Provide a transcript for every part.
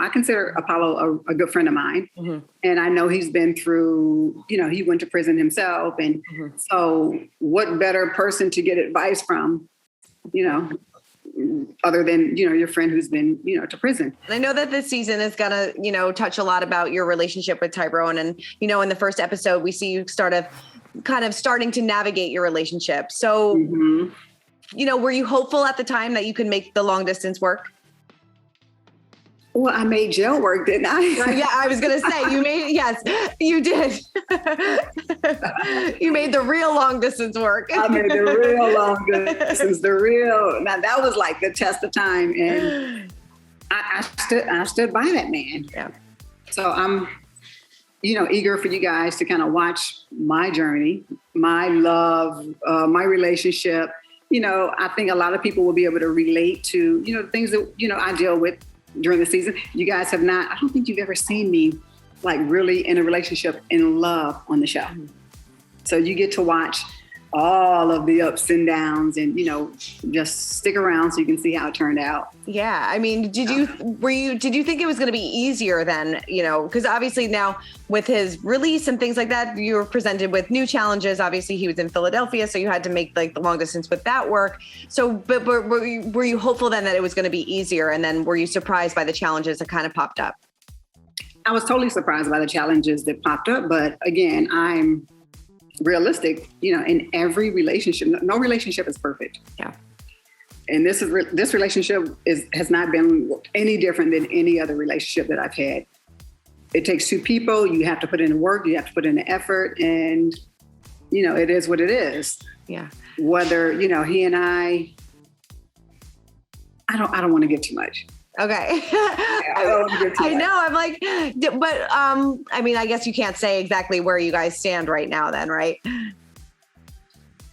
I consider Apollo a good friend of mine. Mm-hmm. And I know he's been through, he went to prison himself. And so what better person to get advice from, other than, your friend who's been, to prison. I know that this season is going to, touch a lot about your relationship with Tyrone. And, in the first episode, we see you kind of starting to navigate your relationship. So, were you hopeful at the time that you could make the long distance work? Well, I made jail work, didn't I? Yeah, I was going to say yes, you did. You made the real long distance work. I made the real long distance, now that was like the test of time. And I stood by that man. Yeah. So I'm, eager for you guys to kind of watch my journey, my love, my relationship. I think a lot of people will be able to relate to, things that, I deal with during the season. You guys have not, I don't think you've ever seen me like really in a relationship in love on the show. So you get to watch all of the ups and downs and, just stick around so you can see how it turned out. Yeah. I mean, did you think it was going to be easier then, because obviously now with his release and things like that, you were presented with new challenges. Obviously he was in Philadelphia, so you had to make like the long distance with that work. So, but were you hopeful then that it was going to be easier? And then were you surprised by the challenges that kind of popped up? I was totally surprised by the challenges that popped up. But again, I'm realistic, in every relationship. No relationship is perfect. Yeah. And this relationship has not been any different than any other relationship that I've had. It takes two people. You have to put in the work. You have to put in the effort. And, it is what it is. Yeah. Whether, he and I don't want to give too much. Okay. I know. I'm like, but I mean, I guess you can't say exactly where you guys stand right now then, right?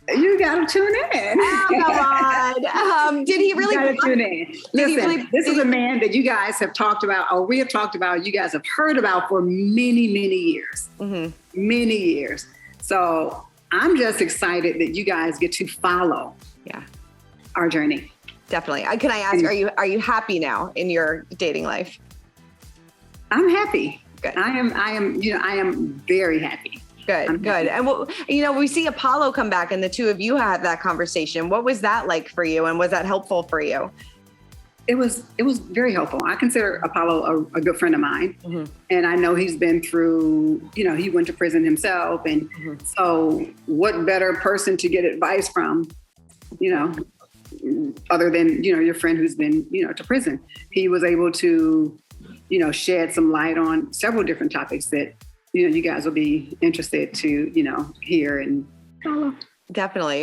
You got to tune in. Oh, come on. Did he really? You got to tune in. Listen, this is a man that you guys have talked about, or we have talked about, you guys have heard about for many, many years. Mm-hmm. Many years. So I'm just excited that you guys get to follow our journey. Definitely. Can I ask, are you happy now in your dating life? I'm happy. Good. I am very happy. Good. And we see Apollo come back and the two of you had that conversation. What was that like for you? And was that helpful for you? It was very helpful. I consider Apollo a good friend of mine. Mm-hmm. And I know he's been through, he went to prison himself. And so what better person to get advice from, other than, your friend who's been, to prison. He was able to, shed some light on several different topics that, you guys will be interested to, hear and follow. Definitely.